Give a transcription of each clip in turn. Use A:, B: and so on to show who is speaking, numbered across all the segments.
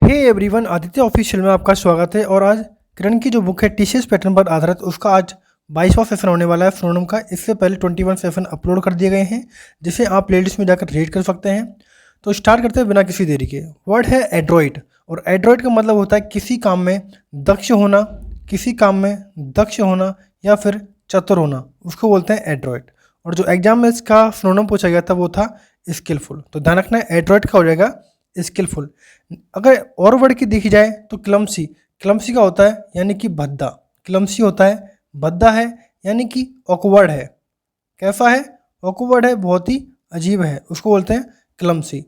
A: Hey everyone, Aditya official में आपका स्वागत है। और आज किरण की जो बुक है टीसीएस पैटर्न पर आधारित, उसका आज 22वां सेशन होने वाला है फ्रोनम का। इससे पहले 21 सेशन अपलोड कर दिए गए हैं, जिसे आप प्लेलिस्ट में जाकर रीड कर सकते हैं। तो स्टार्ट करते हैं बिना किसी देरी के। वर्ड है एड्रॉइड, और एड्रॉइड का मतलब होता है किसी काम में दक्ष होना, किसी काम में दक्ष होना या फिर चतुर होना, उसको बोलते हैं एड्रॉइड। और जो एग्जाम में इसका फ्रोनम पूछा गया था वो था स्किलफुल। तो ध्यान रखना है एड्रॉइड का हो जाएगा स्किलफुल। अगर और वर्ड की देखी जाए तो क्लमसी, क्लमसी का होता है यानी कि भद्दा, क्लमसी होता है भद्दा है यानी कि ऑकवर्ड है। कैसा है? ऑकवर्ड है, बहुत ही अजीब है, उसको बोलते हैं क्लमसी।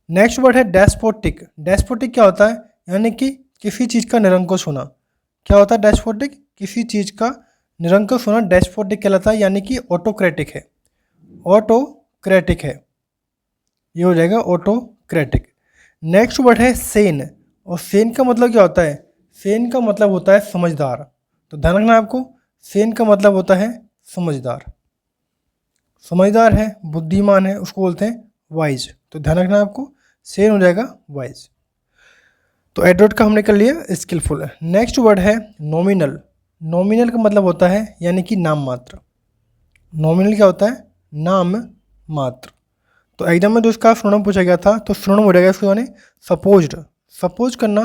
A: नेक्स्ट वर्ड है डेस्पोटिक। डेस्पोटिक क्या होता है? यानी कि किसी चीज़ का निरंकुश होना। क्या होता है डेस्पोटिक? किसी चीज़ का निरंकुश होना डेस्पोटिक कहलाता है, यानी कि ऑटोक्रेटिक है। ऑटोक्रेटिक है, ये हो जाएगा ऑटोक्रेटिक। नेक्स्ट वर्ड है सेन, और सेन का मतलब क्या होता है? सेन का मतलब होता है समझदार। तो ध्यान रखना आपको, सेन का मतलब होता है समझदार। समझदार है, बुद्धिमान है, उसको बोलते हैं वाइज। तो ध्यान रखना आपको, सेन हो जाएगा वाइज। तो एड्रॉइड का हमने कर लिया स्किलफुल। नेक्स्ट वर्ड है नॉमिनल। नॉमिनल का मतलब होता है यानी कि नाम मात्र। नॉमिनल क्या होता है? नाम मात्र। तो एग्जाम में जो इसका फ्रोनम पूछा गया था, तो फ्रोनम हो जाएगा इसको यानी सपोज्ड, सपोज करना,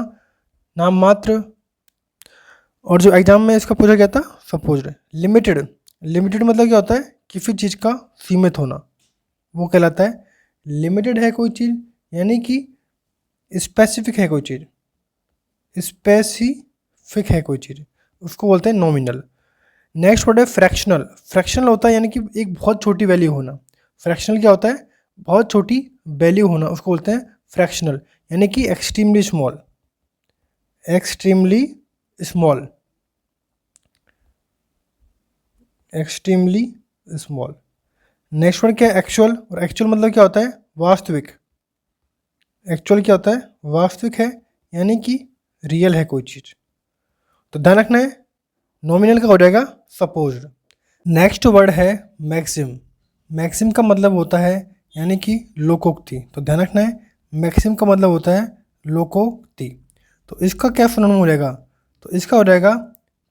A: नाम मात्र। और जो एग्जाम में इसका पूछा गया था सपोज्ड। लिमिटेड, लिमिटेड मतलब क्या होता है? किसी चीज़ का सीमित होना, वो कहलाता है लिमिटेड है कोई चीज़, यानी कि स्पेसिफिक है कोई चीज़, स्पेसिफिक है कोई चीज़, उसको बोलते हैं नॉमिनल। नेक्स्ट वर्ड है फ्रैक्शनल। फ्रैक्शनल होता है यानी कि एक बहुत छोटी वैल्यू होना। फ्रैक्शनल क्या होता है? बहुत छोटी वैल्यू होना, उसको बोलते हैं फ्रैक्शनल, यानी कि extremely small, extremely small, extremely small. Next word क्या है? एक्चुअल। और एक्चुअल मतलब क्या होता है? वास्तविक। एक्चुअल क्या होता है? वास्तविक है, यानी कि रियल है कोई चीज़। तो ध्यान रखना है, नॉमिनल का हो जाएगा सपोज्ड। नेक्स्ट वर्ड है मैक्सिम। मैक्सिम का मतलब होता है यानी कि लोकोक्ति। तो ध्यान रखना है, मैक्सिम का मतलब होता है लोकोक्ति। तो इसका क्या सिनोनिम हो जाएगा? तो इसका हो जाएगा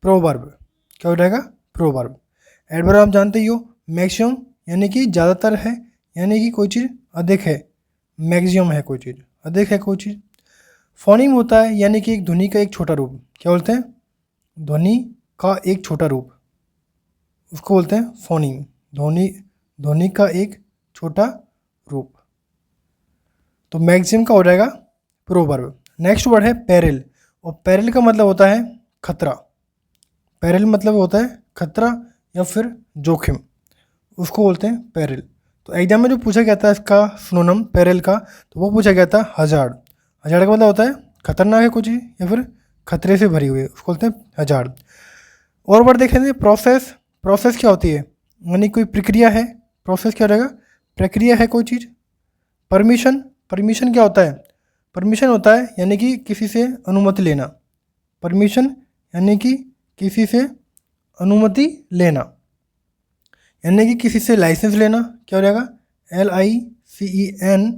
A: प्रोवर्ब। क्या हो जाएगा? प्रोवर्ब। एडवर्ब आप जानते ही हो, मैक्सिमम यानी कि ज़्यादातर है, यानी कि कोई चीज़ अधिक है। मैक्सिमम है कोई चीज़, अधिक है कोई चीज़। फोनीम होता है यानी कि एक ध्वनि का एक छोटा रूप। क्या बोलते हैं? ध्वनि का एक छोटा रूप, उसको बोलते हैं फोनीम। ध्वनि, ध्वनि का एक छोटा रूप। तो मैक्सिम का हो जाएगा प्रोवर्ब। नेक्स्ट वर्ड है पेरिल, और पेरिल का मतलब होता है खतरा। पेरिल मतलब होता है खतरा या फिर जोखिम, उसको बोलते हैं पेरिल। तो एग्जाम में जो पूछा गया था इसका सिनोनिम पेरिल का, तो वो पूछा गया था हजार्ड। हजार्ड का मतलब होता है खतरनाक है कुछ या फिर खतरे से भरी हुई है, उसको बोलते हैं हजार्ड। और वर्ड देख लेते हैं प्रोसेस। प्रोसेस क्या होती है? यानी कोई प्रक्रिया है। प्रोसेस क्या हो जाएगा? प्रक्रिया है कोई चीज़। परमिशन, परमिशन क्या होता है? परमिशन होता है यानी कि किसी से अनुमति लेना। परमिशन यानी कि किसी से अनुमति लेना, यानी कि किसी से लाइसेंस लेना। क्या हो जाएगा? LICENCE,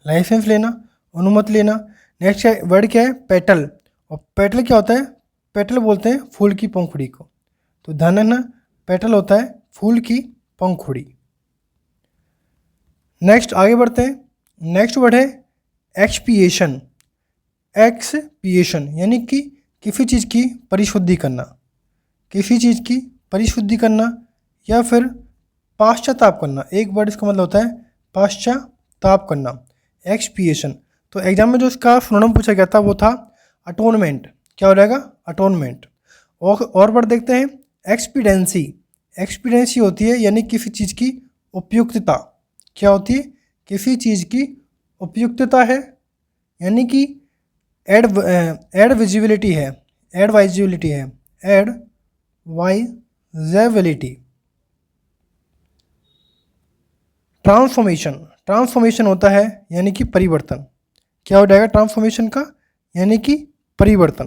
A: लाइसेंस लेना, अनुमति लेना। नेक्स्ट वर्ड क्या है? पेटल। और पेटल क्या होता है? पेटल बोलते हैं फूल की पंखुड़ी को। तो ध्यान रखना, पेटल होता है फूल की पंखुड़ी। नेक्स्ट आगे बढ़ते हैं। नेक्स्ट वर्ड है एक्सपिएशन। एक्सपिएशन यानी कि किसी चीज़ की परिशुद्धि करना, किसी चीज़ की परिशुद्धि करना या फिर पाश्चाताप करना। एक वर्ड इसका मतलब होता है पाश्चाताप करना, एक्सपिएशन। तो एग्जाम में जो इसका सिनोनिम पूछा गया था वो था अटोनमेंट। क्या हो जाएगा? अटोनमेंट। और वर्ड देखते हैं एक्सपीडेंसी। एक्सपीडेंसी होती है यानी किसी चीज़ की उपयुक्तता। क्या होती है? किसी चीज़ की उपयुक्तता है, यानी कि एडविजिबिलिटी है, एडवाइजिबिलिटी है, एडवाइजेबिलिटी। ट्रांसफॉर्मेशन, ट्रांसफॉर्मेशन होता है यानी कि परिवर्तन। क्या हो जाएगा ट्रांसफॉर्मेशन का? यानी कि परिवर्तन।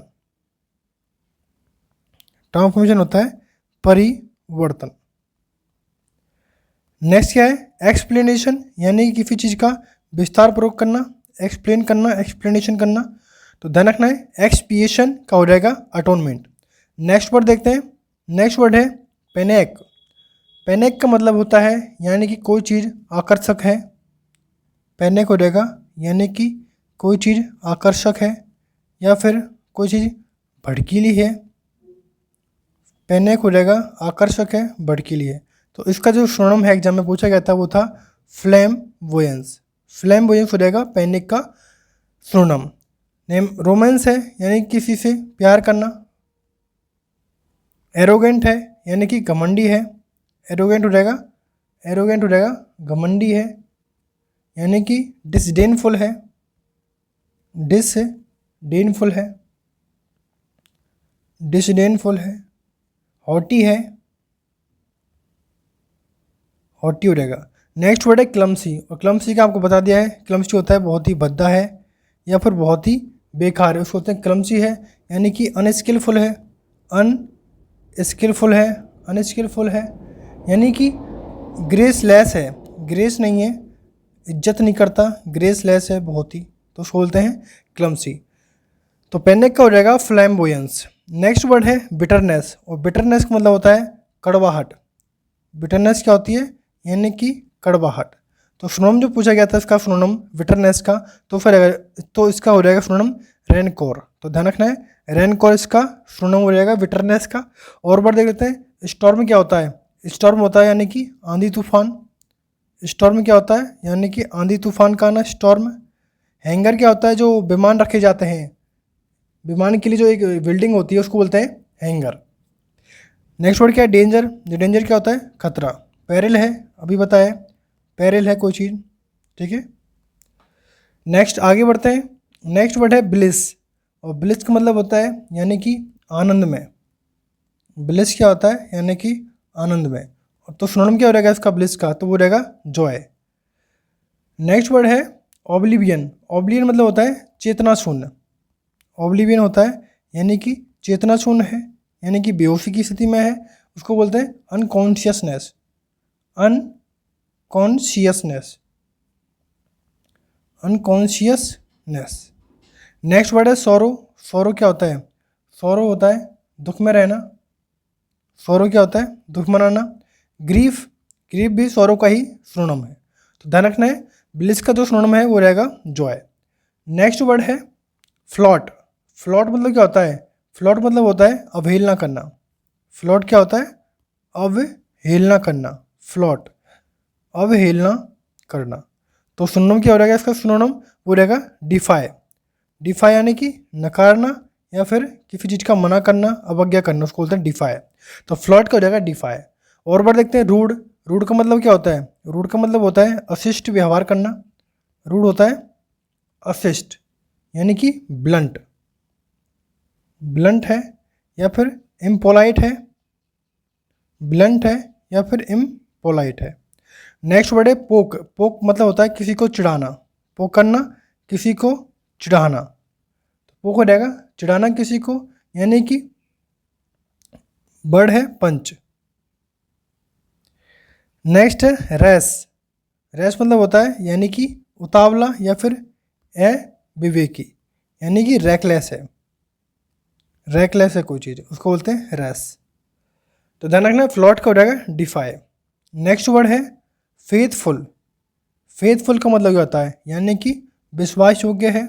A: ट्रांसफॉर्मेशन होता है परिवर्तन। नेक्स्ट क्या है? एक्सप्लेनेशन यानी कि किसी चीज़ का विस्तार पूर्वक करना। एक्सप्लेन करना, एक्सप्लेनेशन करना। तो ध्यान रखना है एक्सपिएशन का हो जाएगा अटोनमेंट। नेक्स्ट वर्ड देखते हैं। नेक्स्ट वर्ड है पेनेक। पेनेक का मतलब होता है यानी कि कोई चीज़ आकर्षक है। पेनेक हो जाएगा यानी कि कोई चीज़ आकर्षक है या फिर कोई चीज़ भड़कीली है। पेनेक हो जाएगा आकर्षक है, भड़कीली है। तो इसका जो सिनोनिम है एग्जाम में पूछा गया था वो था फ्लैम्बोयंस। फ्लैम्बोयंस हो जाएगा पेनिक का सिनोनिम। नेम रोमांस है यानी किसी से प्यार करना। एरोगेंट है यानी कि घमंडी है। एरोगेंट हो जाएगा, एरोगेंट हो जाएगा घमंडी है यानी कि डिसडेनफुल है। डिसडेनफुल है, डिसडेनफुल है। हॉटी है, हॉटी हो जाएगा। नेक्स्ट वर्ड है क्लमसी। और क्लमसी का आपको बता दिया है, क्लमसी होता है बहुत ही भद्दा है या फिर बहुत ही बेकार है, उसको होते हैं क्लमसी है यानी कि अनस्किलफुल है। अनस्किलफुल है, अनस्किलफुल है यानी कि ग्रेसलेस है। ग्रेस नहीं है, इज्जत नहीं करता, ग्रेसलेस है बहुत ही, तो उसको बोलते हैं क्लमसी। तो पेनिक का हो जाएगा फ्लैम्बोयंस। नेक्स्ट वर्ड है बिटरनेस। और बिटरनेस का मतलब होता है कड़वाहट। बिटरनेस क्या होती है यानी कि कड़वाहट। तो सिनोनिम जो पूछा गया था इसका सिनोनिम बिटरनेस का, तो इसका हो जाएगा सिनोनिम रेनकोर। तो ध्यान रखना है रेनकोर इसका सिनोनिम हो जाएगा बिटरनेस का। और बार देख लेते हैं स्टॉर्म क्या होता है। स्टॉर्म होता है यानी कि आंधी तूफान। स्टॉर्म क्या होता है यानी कि आंधी तूफान का ना स्टॉर्म। हैंगर क्या होता है जो विमान रखे जाते हैं, विमान के लिए जो एक बिल्डिंग होती है उसको बोलते हैं हैंगर। नेक्स्ट वर्ड क्या है डेंजर। जो डेंजर क्या होता है खतरा। पेरिल है, अभी बताया पेरिल है कोई चीज़, ठीक है। नेक्स्ट आगे बढ़ते हैं। नेक्स्ट वर्ड है ब्लिस। और ब्लिस का मतलब होता है यानी कि आनंद में। ब्लिस क्या होता है यानी कि आनंद में। तो सिनोनिम क्या हो जाएगा इसका ब्लिस का, तो वो रहेगा जॉय। नेक्स्ट वर्ड है ऑब्लिवियन। ऑब्लिवियन मतलब होता है चेतना शून्य। ऑब्लिवियन होता है यानी कि चेतना शून्य है यानी कि बेहोशी की स्थिति में है, उसको बोलते हैं unconsciousness. Unconsciousness, unconsciousness. Next word है सॉरो। सॉरो क्या होता है, सॉरो होता है दुख में रहना। सॉरो क्या होता है दुख मनाना। ग्रीफ, ग्रीफ भी सॉरो का ही सिनोनिम है। तो ध्यान रखना है ब्लिस का जो सिनोनिम है वो रहेगा जॉय। नेक्स्ट वर्ड है फ्लॉट। फ्लॉट मतलब क्या होता है, फ्लॉट मतलब होता है अवहेलना करना। फ्लॉट क्या होता है अवहेलना करना। फ्लॉट अवहेलना करना। तो सिनोनिम क्या हो रहेगा इसका सिनोनिम, वो रहेगा डिफाई। डिफाई यानी कि नकारना या फिर किसी चीज़ का मना करना, अवज्ञा करना, उसको बोलते हैं डिफाई। तो फ्लॉट का हो जाएगा डिफाई। और बार देखते हैं रूड। रूड का मतलब क्या होता है, रूड का मतलब होता है अशिष्ट व्यवहार करना। रूड होता है अशिष्ट यानी कि ब्लंट। ब्लंट है या फिर इम्पोलाइट है। ब्लंट है या फिर इम्पोलाइट है। नेक्स्ट वर्ड है पोक। पोक मतलब होता है किसी को चिढ़ाना। पोक करना, किसी को चिढ़ाना। तो पोक हो जाएगा चिढ़ाना किसी को यानी कि वर्ड है पंच। नेक्स्ट है रैश। रैश मतलब होता है यानी कि उतावला या फिर अविवेकी यानी कि रैकलेस है। रैकलेस है कोई चीज़, उसको बोलते हैं रैश। तो ध्यान रखना फ्लॉट का हो जाएगा डिफाई। नेक्स्ट वर्ड है फेथफुल। फेथफुल का मतलब क्या होता है यानी कि विश्वास योग्य है।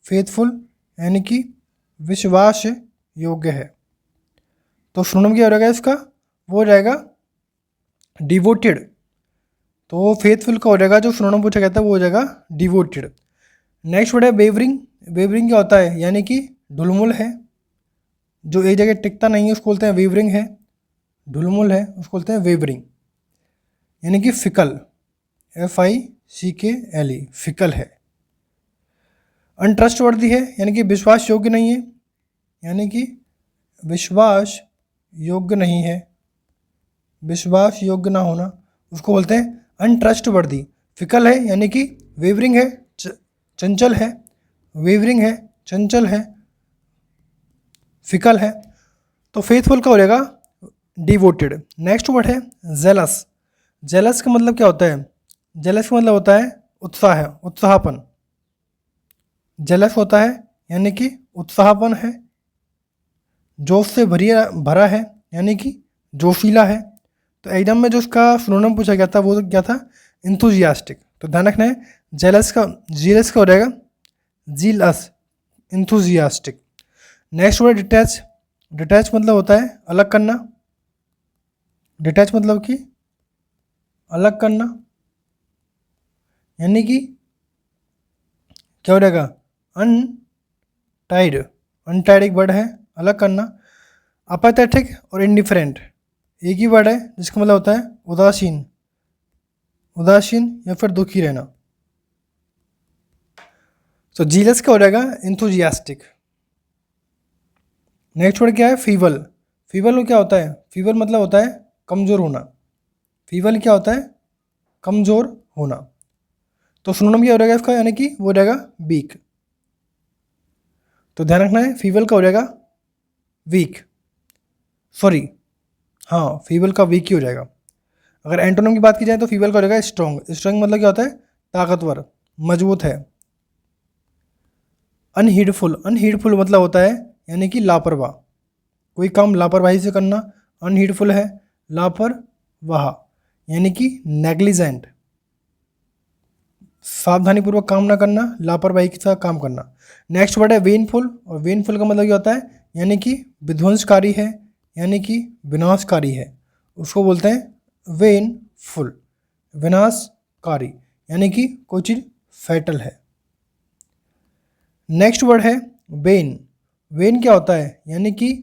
A: फेथफुल यानी कि विश्वास योग्य है। तो सिनोनिम क्या हो जाएगा इसका, वो हो जाएगा डिवोटेड। तो फेथफुल का हो जाएगा जो सिनोनिम पूछा गया था वो हो जाएगा डिवोटेड। नेक्स्ट वर्ड है वेवरिंग। वेवरिंग क्या होता है यानी कि ढुलमुल है, जो एक जगह टिकता नहीं है उसको बोलते हैं वेवरिंग है। ढुलमुल है उसको बोलते हैं वेवरिंग यानी कि फिकल। FICKLE फिकल है। अनट्रस्टवर्दी है यानी कि विश्वास योग्य नहीं है, यानी कि विश्वास योग्य नहीं है, विश्वास योग्य ना होना, उसको बोलते हैं अनट्रस्टवर्दी। फिकल है यानी कि वेवरिंग है, चंचल है। वेवरिंग है, चंचल है, फिकल है। तो फेथफुल का हो जाएगा डिवोटेड। नेक्स्ट वर्ड है जेलस। जेलस का मतलब क्या होता है, जेलस का मतलब होता है उत्साह, उत्साहपन। जेलस होता है यानी कि उत्साहपन है। जोश से भरा है यानी कि जोशीला है। तो एग्जाम में जो उसका सिनोनिम पूछा गया था वो क्या था, इंथुजियास्टिक। तो ध्यान रखना है, जीलस का हो जाएगा jealous, enthusiastic. Next word detach. Detach मतलब होता है अलग करना। डिटैच मतलब कि अलग करना, यानी कि क्या हो जाएगा, अनटाइड। अनटाइड एक वर्ड है, अलग करना। अपाथेटिक और इंडिफरेंट एक ही वर्ड है जिसका मतलब होता है उदासीन, उदासीन या फिर दुखी रहना। तो जीलस का हो जाएगा इंथुजियास्टिक। नेक्स्ट वर्ड क्या है, फीबल। फीबल क्या होता है, फीबल मतलब होता है कमज़ोर होना। फीबल क्या होता है, कमज़ोर होना। तो सिनोनिम क्या हो जाएगा इसका, यानी कि वो हो जाएगा वीक। तो ध्यान रखना है, फीबल का हो जाएगा वीक, सॉरी हाँ फीबल का वीक ही हो जाएगा। अगर एंटोनिम की बात की जाए तो फीबल का हो जाएगा स्ट्रॉन्ग। स्ट्रॉन्ग मतलब क्या होता है, ताकतवर, मजबूत है। अनहीडफुल। अनहीडफुल मतलब होता है यानी कि लापरवाह, कोई काम लापरवाही से करना अनहीडफुल है। लापरवाह यानी कि नेग्लिजेंट, सावधानीपूर्वक काम ना करना, लापरवाही के साथ काम करना। नेक्स्ट वर्ड है वेनफुल। और वेनफुल का मतलब क्या होता है, यानी कि विध्वंसकारी है, यानी कि विनाशकारी है। उसको बोलते हैं वेनफुल, विनाशकारी, यानी कि कोई चीज़ फैटल है। नेक्स्ट वर्ड है वेन। वेन क्या होता है, यानी कि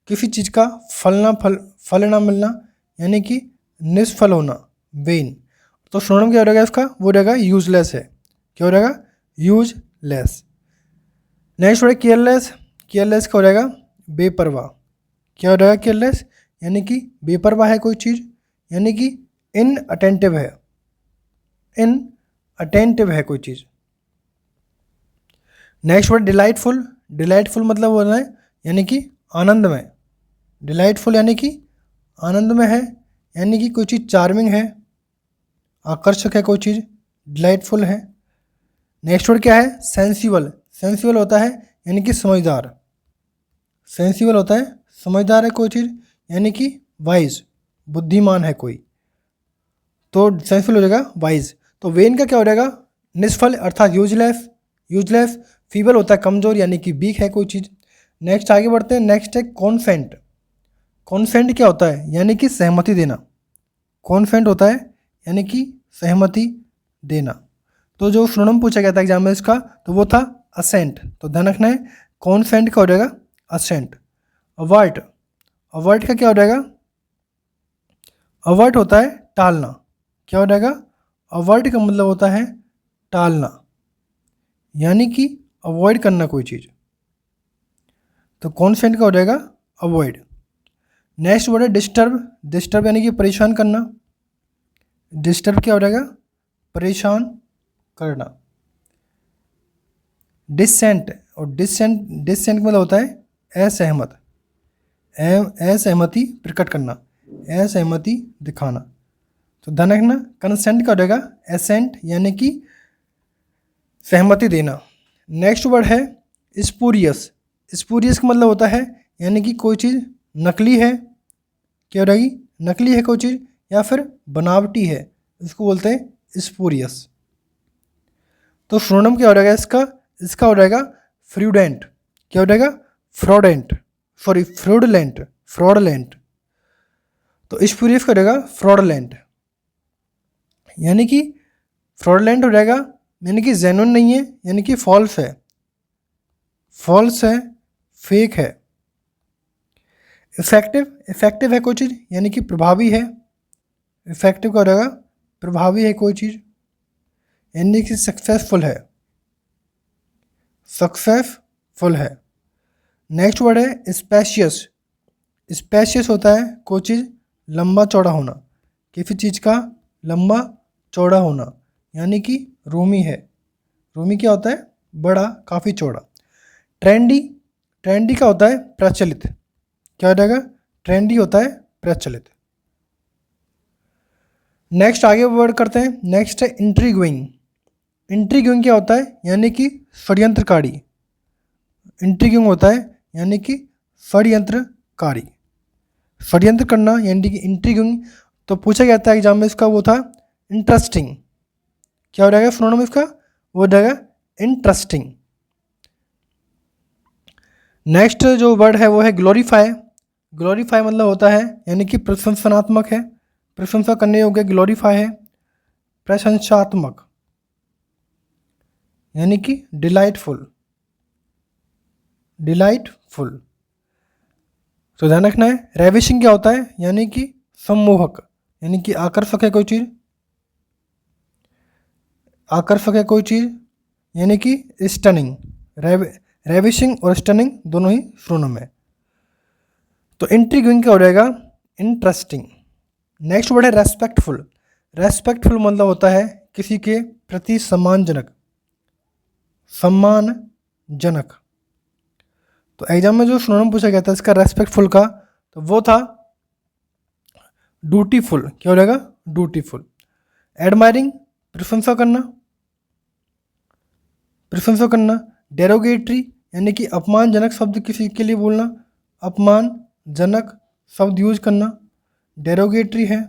A: किसी चीज़ का फल ना मिलना, यानी कि निष्फल होना, वेन। तो सिनोनिम क्या हो जाएगा इसका, वो रहेगा यूजलेस है। क्या हो जाएगा, यूजलेस। नेक्स्ट वर्ड है केयरलेस। केयरलेस का हो जाएगा बेपरवाह। क्या हो जाएगा, केयरलेस यानी कि बेपरवाह है कोई चीज़, यानी कि इनअटेंटिव है, इनअटेंटिव है कोई चीज़। Next word delightful. डिलाइटफुल मतलब हो रहा है यानी कि आनंदमय। डिलाइटफुल यानी कि आनंदमय है, यानी कि कोई चीज़ चार्मिंग है, आकर्षक है कोई चीज़, डिलाइटफुल है। नेक्स्ट वर्ड क्या है, सेंसिबल। सेंसिबल होता है यानी कि समझदार। सेंसिबल होता है समझदार है कोई चीज़, यानी कि वाइज, बुद्धिमान है कोई। तो सेंसिबल हो जाएगा वाइज। तो वेन का क्या हो जाएगा, निष्फल अर्थात यूजलेस। यूजलेस। फीबल होता है कमज़ोर यानी कि वीक है कोई चीज़। नेक्स्ट आगे बढ़ते हैं, नेक्स्ट है कॉन्सेंट। कॉन्सेंट क्या होता है, यानी कि सहमति देना। कॉन्सेंट होता है यानी कि सहमति देना। तो जो सिनोनिम पूछा गया था एग्जाम में इसका, तो वो था असेंट। तो ध्यान रखना है, कॉन्सेंट का हो जाएगा असेंट। अवर्ट। अवर्ट का क्या हो जाएगा, अवर्ट होता है टालना। क्या हो जाएगा, अवर्ट का मतलब होता है टालना, यानी कि अवॉइड करना कोई चीज़। तो कॉन्सेंट का हो जाएगा अवॉइड। नेक्स्ट वर्ड है डिस्टर्ब। डिस्टर्ब यानी कि परेशान करना। डिस्टर्ब क्या हो जाएगा, परेशान करना। डिसेंट। और डिसेंट मतलब होता है असहमत, असहमति प्रकट करना, असहमति दिखाना। तो ध्यान रखना, कंसेंट का हो जाएगा एसेंट, यानी कि सहमति देना। नेक्स्ट वर्ड है स्पूरियस। स्पूरियस का मतलब होता है यानी कि कोई चीज़ नकली है। क्या हो जाएगी, नकली है कोई चीज़ या फिर बनावटी है, इसको बोलते हैं स्पूरियस। तो सिनोनिम क्या हो जाएगा इसका, इसका हो जाएगा फ्रूडेंट। क्या हो जाएगा, फ्रॉडेंट, सॉरी फ्रॉडलेंट, फ्रॉडलेंट। तो स्पूरियस का हो जाएगा फ्रॉडलेंट, यानी कि फ्रॉडलेंट हो जाएगा, यानी कि जेन्युइन नहीं है, यानी कि फॉल्स है, फॉल्स है, फेक है। इफेक्टिव। इफेक्टिव है कोई चीज़ यानी कि प्रभावी है। इफेक्टिव का हो जाएगा प्रभावी है कोई चीज़, यानी कि सक्सेसफुल है, सक्सेसफुल है। नेक्स्ट वर्ड है स्पेशियस। स्पेशियस होता है कोई चीज़ लंबा चौड़ा होना, किसी चीज़ का लंबा चौड़ा होना, यानी कि रूमी है। रूमी क्या होता है, बड़ा, काफ़ी चौड़ा। ट्रेंडी। ट्रेंडी का होता है प्रचलित। क्या हो जाएगा, ट्रेंडी होता है प्रचलित। नेक्स्ट आगे वर्ड करते हैं, नेक्स्ट है इंट्रीग्विंग। इंट्रीग्यूइंग क्या होता है, यानी कि षड्यंत्रकारी। इंट्रीग्यूइंग होता है यानी कि षड्यंत्रकारी, षड्यंत्र करना यानी कि इंट्रीग्यूइंग। तो पूछा गया था एग्जाम में इसका, वो था इंटरेस्टिंग। क्या हो जाएगा सिनोनिम इसका, वो हो जाएगा इंटरेस्टिंग। नेक्स्ट जो वर्ड है वो है ग्लोरीफाई। ग्लोरीफाई मतलब होता है यानी कि प्रशंसनात्मक है, प्रशंसा करने योग्य, ग्लोरीफाई है प्रशंसात्मक यानी कि डिलाइटफुल, डिलाइटफुल। तो ध्यान रखना है। रेविशिंग क्या होता है, यानी कि सम्मोहक, यानी कि आकर्षक है कोई चीज़, आकर्षक है कोई चीज़, यानी कि स्टनिंग। रेविशिंग और स्टनिंग दोनों ही सिनोनिम है। तो इंट्रीग्यूइंग क्या हो जाएगा, इंटरेस्टिंग। नेक्स्ट वर्ड है रेस्पेक्टफुल। रेस्पेक्टफुल मतलब होता है किसी के प्रति सम्मानजनक, सम्मानजनक। तो एग्जाम में जो सिनोनिम पूछा गया था इसका रेस्पेक्टफुल का, तो वो था ड्यूटीफुल। क्या हो जाएगा, ड्यूटीफुल। एडमायरिंग प्रशंसा करना, प्रशंसा करना। डेरोगेटरी यानी कि अपमानजनक शब्द किसी के लिए बोलना, अपमानजनक शब्द यूज करना, डेरोगेटरी है,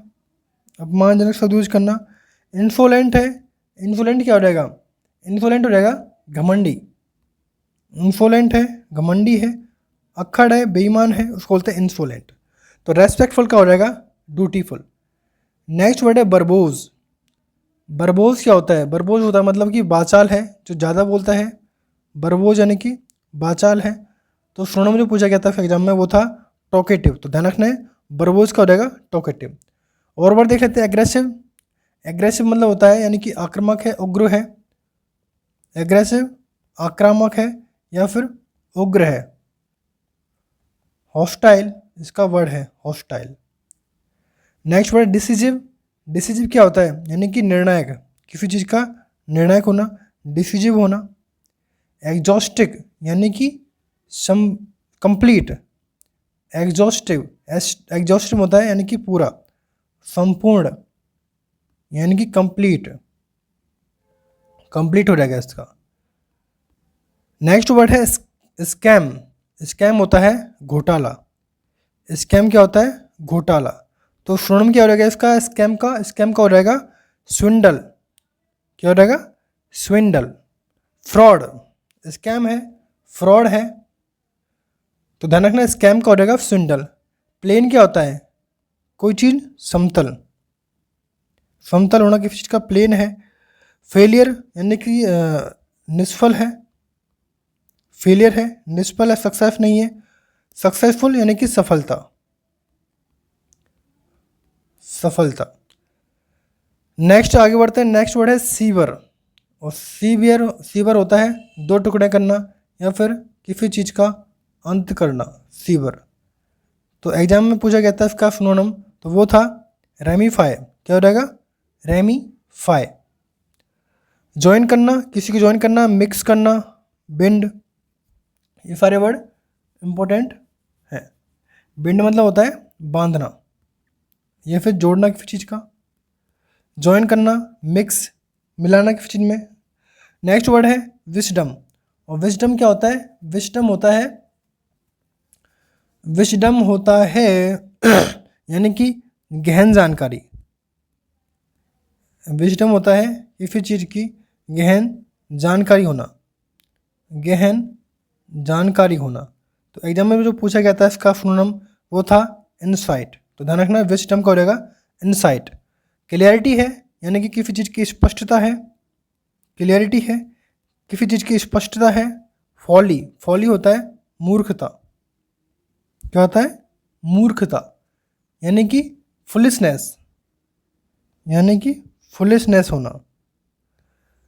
A: अपमानजनक शब्द यूज करना। इंसोलेंट है, इंसोलेंट क्या हो जाएगा, इंसोलेंट हो जाएगा घमंडी। इंसोलेंट है, घमंडी है। अक्खड़ है, बेईमान है, उसको बोलते हैं इंसोलेंट। तो रेस्पेक्टफुल का हो जाएगा ड्यूटीफुल। नेक्स्ट वर्ड है बर्बोज। बर्बोज क्या होता है, बर्बोज होता है मतलब कि बाचाल है, जो ज़्यादा बोलता है। बर्बोज यानी कि बाचाल है। तो सिनोनिम जो पूछा गया था एग्जाम में वो था टॉकेटिव। तो ध्यान रखना है, बर्बोज का हो जाएगा टॉकेटिव। और वर्ड देख लेते हैं एग्रेसिव। एग्रेसिव मतलब होता है यानी कि आक्रामक है, उग्र है। एग्रेसिव आक्रामक है या फिर उग्र है। हॉस्टाइल इसका वर्ड है, hostile. Next word decisive. Decisive क्या होता है, यानी कि निर्णायक, किसी चीज़ का निर्णायक होना, डिसीजिव होना। एग्जॉस्टिक यानी कि सम कंप्लीट, एग्जॉस्टिव, एग्जॉस्टिव होता है यानी कि पूरा, संपूर्ण, यानी कि कंप्लीट, कंप्लीट हो जाएगा इसका। नेक्स्ट वर्ड है स्कैम। स्कैम होता है घोटाला। स्कैम क्या होता है, घोटाला। तो सिनोनिम क्या हो जाएगा इसका, स्कैम का, स्कैम का हो जाएगा स्विंडल। क्या हो जाएगा, स्विंडल। फ्रॉड, स्कैम है, फ्रॉड है, तो ध्यान रखना स्कैम का हो जाएगा स्विंडल। प्लेन क्या होता है, कोई चीज़ समतल, समतल होना किसी चीज़ का प्लेन है। फेलियर यानी कि निष्फल है, फेलियर है, निष्फल है, सक्सेस नहीं है। सक्सेसफुल यानी कि सफलता, सफलता। नेक्स्ट आगे बढ़ते हैं। नेक्स्ट वर्ड है सीवर। और सीवियर, सीवर होता है दो टुकड़े करना या फिर किसी चीज़ का अंत करना, सीवर। तो एग्जाम में पूछा गया था इसका सिनोनिम, तो वो था रेमीफाई। क्या हो जाएगा, रेमीफाई। ज्वाइन करना, किसी को ज्वाइन करना, मिक्स करना, बिंड, ये सारे वर्ड इंपॉर्टेंट है। बिंड मतलब होता है बांधना या फिर जोड़ना किसी चीज़ का। ज्वाइन करना, मिक्स, मिलाना किसी चीज़ में। नेक्स्ट वर्ड है विस्डम। और विस्डम क्या होता है, विस्डम होता है, विस्डम होता है यानी कि गहन जानकारी। विस्डम होता है किसी चीज़ की गहन जानकारी होना, गहन जानकारी होना। तो एग्जाम में जो पूछा गया था इसका सिनोनिम वो था इनसाइट। तो ध्यान रखना विस्डम का हो जाएगा इनसाइट। क्लियरिटी है यानी कि किसी चीज़ की स्पष्टता है, क्लियरिटी है, किसी चीज़ की स्पष्टता है। फॉली, फॉली होता है मूर्खता। क्या होता है, मूर्खता, यानी कि फुलिशनेस, यानी कि फुलिशनेस होना।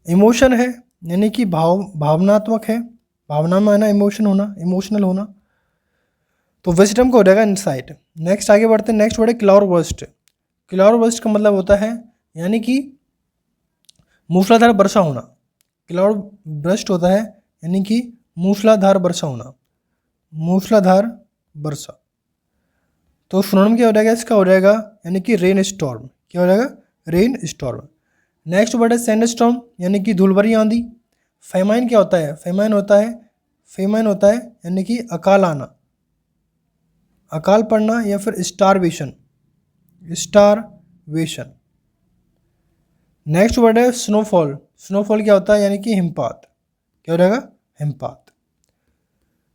A: इमोशन है यानी कि भावनात्मक है, भावना में आना, इमोशन होना, इमोशनल होना। तो विजडम का हो जाएगा इनसाइट। नेक्स्ट आगे बढ़ते हैं। नेक्स्ट वर्ड है क्लाउड बर्स्ट। क्लाउड बर्स्ट का मतलब होता है यानी कि मूसलाधार वर्षा होना। क्लाउड बर्स्ट होता है यानी कि मूसलाधार वर्षा होना, मूसलाधार वर्षा। तो सिनोनिम क्या हो जाएगा इसका, हो जाएगा यानी कि रेन स्टॉर्म। क्या हो जाएगा, रेन स्टॉर्म। नेक्स्ट वर्ड है सैंडस्टॉर्म यानी कि धूलभरी आंधी। फेमाइन क्या होता है? फेमाइन होता है यानी कि अकाल आना, अकाल पड़ना या फिर स्टारवेशन। नेक्स्ट वर्ड है स्नोफॉल। स्नोफॉल क्या होता है? यानी कि हिमपात। क्या हो जाएगा? हिमपात।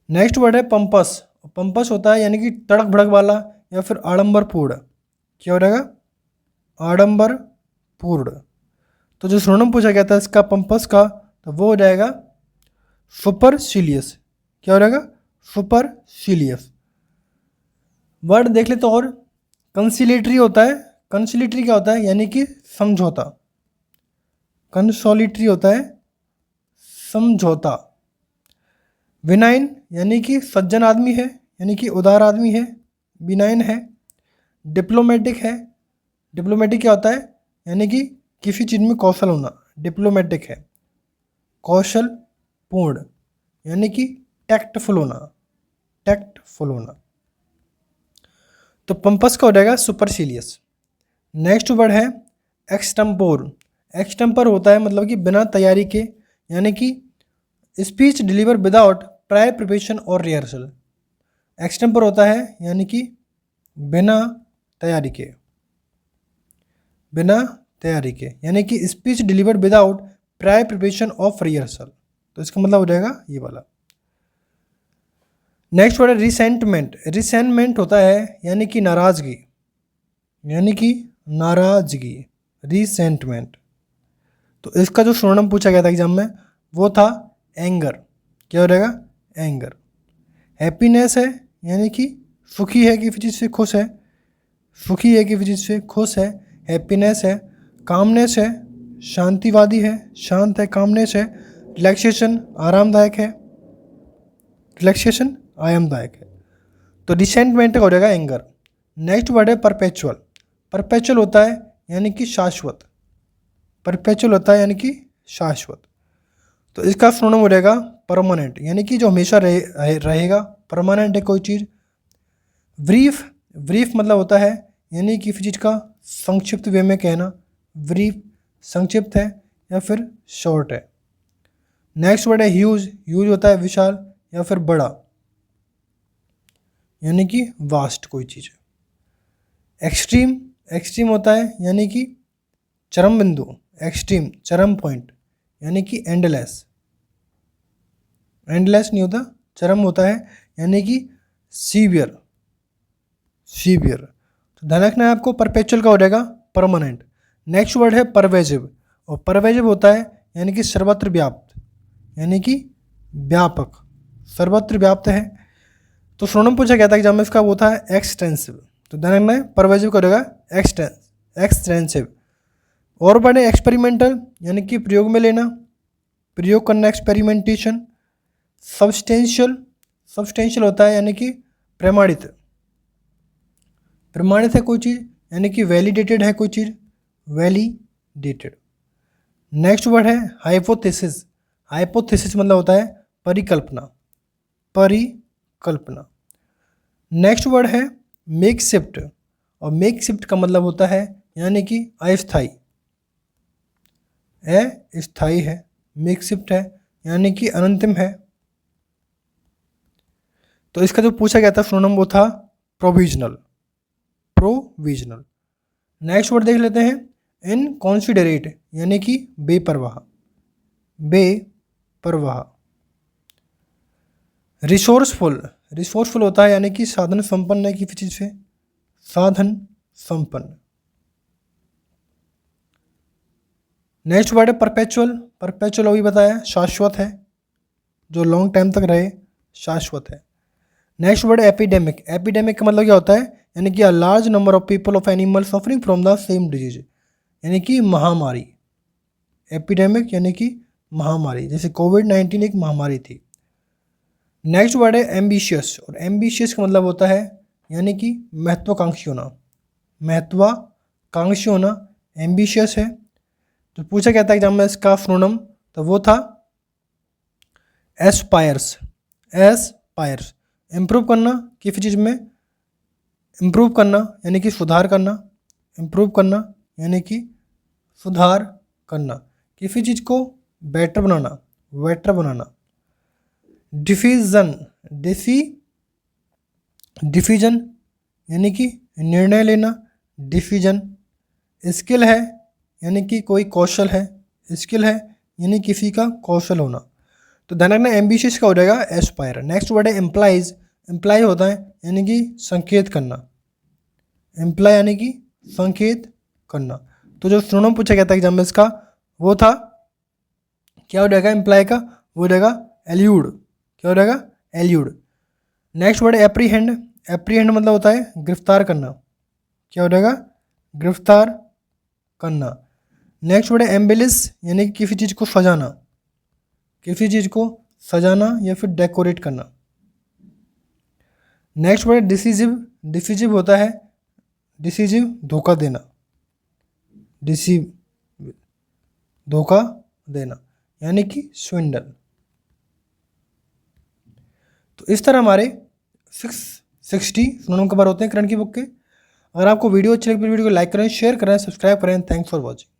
A: नेक्स्ट वर्ड है पंपस। पंपस होता है यानी कि तड़क भड़क वाला या फिर आडंबरपूर्ण। क्या हो जाएगा? आडंबरपूर्ण। तो जो सिनोनिम पूछा गया था इसका पंपस का, तो वो हो जाएगा सुपरसिलियस। क्या हो जाएगा? सुपरसिलियस। वर्ड देख ले तो और कंसिलेटरी होता है। कंसिलेटरी क्या होता है? यानी कि समझौता। कंसोलिटरी होता है समझौता। विनाइन यानी कि सज्जन आदमी है, यानी कि उदार आदमी है, विनाइन है। डिप्लोमेटिक है। डिप्लोमेटिक क्या होता है? यानी कि किसी चीज़ में कौशल होना, डिप्लोमेटिक है। कौशल पूर्ण यानी कि टैक्टफुल होना। तो पंपस का हो जाएगा सुपरसिलियस। नेक्स्ट वर्ड है एक्सटेम्पोर। एक्सटेम्पर होता है मतलब कि बिना तैयारी के, यानी कि speech deliver without prior preparation और रिहर्सल। एक्सटेम्पर होता है यानी कि बिना तैयारी के, यानी कि speech deliver without prior preparation of rehearsal. तो इसका मतलब हो जाएगा ये वाला। नेक्स्ट वर्ड है रिसेंटमेंट। रिसेंटमेंट होता है यानी कि नाराजगी, रिसेंटमेंट। तो इसका जो सिनोनिम पूछा गया था एग्जाम में वो था एंगर। क्या हो जाएगा? एंगर। हैप्पीनेस है यानी कि सुखी है, किसी चीज़ से खुश है, हैप्पीनेस है। कामनेस है, शांतिवादी है, शांत है, कामनेस है। रिलैक्सेशन आरामदायक है। तो रिसेंटमेंट का हो जाएगा एंगर। नेक्स्ट वर्ड है परपेचुअल। परपेचुअल होता है यानी कि शाश्वत। तो इसका सिनोनिम हो जाएगा परमानेंट, यानी कि जो हमेशा रहेगा, परमानेंट है कोई चीज़। ब्रीफ मतलब होता है यानी कि किसी चीज़ का संक्षिप्त वे में कहना, ब्रीफ संक्षिप्त है या फिर शॉर्ट है। नेक्स्ट वर्ड है ह्यूज होता है विशाल या फिर बड़ा, यानी कि वास्ट कोई चीज़। एक्सट्रीम होता है यानी कि चरम बिंदु, चरम पॉइंट, यानी कि एंडलेस नहीं होता, चरम होता है यानी कि सीवियर। तो ध्यान रखना है आपको, परपेचुअल का हो जाएगा परमानेंट। नेक्स्ट वर्ड है परवेजिव, और परवेजिव होता है यानी कि सर्वत्र व्याप्त, यानी कि व्यापक, सर्वत्र व्याप्त है। तो सिनोनिम पूछा गया था एग्जाम में इसका, वो था एक्सटेंसिव। तो ध्यान रखना है परवेजिव का हो जाएगा एक्सटेंसिव। और वर्ड है एक्सपेरिमेंटल यानी कि प्रयोग में लेना, प्रयोग करना, एक्सपेरिमेंटेशन। सब्सटेंशियल होता है यानी कि प्रमाणित है कोई चीज़, यानी कि वैलिडेटेड है कोई चीज़, वैलिडेटेड। नेक्स्ट वर्ड है हाइपोथेसिस मतलब होता है परिकल्पना। नेक्स्ट वर्ड है मेकशिफ्ट, और मेकशिफ्ट का मतलब होता है यानी कि अस्थाई है, मेकशिफ्ट है यानी कि अनंतिम है। तो इसका जो पूछा गया था सिनोनिम वो था प्रोविजनल। नेक्स्ट वर्ड देख लेते हैं इनकॉन्सिडरेट यानी कि बेपरवाह। रिसोर्सफुल होता है यानी कि साधन संपन्न है किसी चीज़ से, साधन संपन्न। नेक्स्ट वर्ड है परपेचुअल अभी बताया, शाश्वत है, जो लॉन्ग टाइम तक रहे, शाश्वत है। नेक्स्ट वर्ड है एपिडेमिक का मतलब क्या होता है? यानी कि a large number of people of animal suffering from the same disease, यानी कि महामारी। एपिडेमिक यानी कि महामारी, जैसे कोविड-19 एक महामारी थी। नेक्स्ट वर्ड है एम्बिशियस, और एम्बिशियस का मतलब होता है यानी कि महत्वाकांक्षी होना, एम्बिशियस है। तो पूछा गया था एग्जाम में इसका सिनोनिम, तो वो था एस्पायर्स। इम्प्रूव करना, किसी चीज़ में इम्प्रूव करना यानी कि सुधार करना, करना, किसी चीज़ को बेटर बनाना, वेटर बनाना। डिसीजन, डिसीजन यानी कि निर्णय लेना, डिसीजन। स्किल है यानी कि कोई कौशल है, स्किल है यानी किसी का कौशल होना। तो ध्यान रखना एम्बिशियस का हो जाएगा एस्पायर। नेक्स्ट वर्ड है एम्प्लाइज। एम्प्लाई होता है यानी कि संकेत करना, एम्प्लाई यानी कि संकेत करना। तो जो सिनोनिम पूछा गया था एग्जाम में इसका वो था, क्या हो जाएगा एम्प्लाई का, वो हो जाएगा एल्यूड। क्या हो जाएगा, एल्यूड। नेक्स्ट वर्ड है एप्रीहेंड। एप्रीहेंड मतलब होता है गिरफ्तार करना। क्या हो जाएगा, गिरफ्तार करना। नेक्स्ट वर्ड है एम्बेलिश यानी कि किसी चीज़ को सजाना, किसी चीज़ को सजाना या फिर डेकोरेट करना। नेक्स्ट वर्ड है डिसीजिव। डिसीजिव होता है, डिसीजिव धोखा देना, डिसीव धोखा देना यानी कि स्विंडल। तो इस तरह हमारे 660 सिनोनिम कवर होते हैं करंट की बुक के। अगर आपको वीडियो अच्छी लगी तो वीडियो को लाइक करें, शेयर करें, सब्सक्राइब करें। Thanks for watching.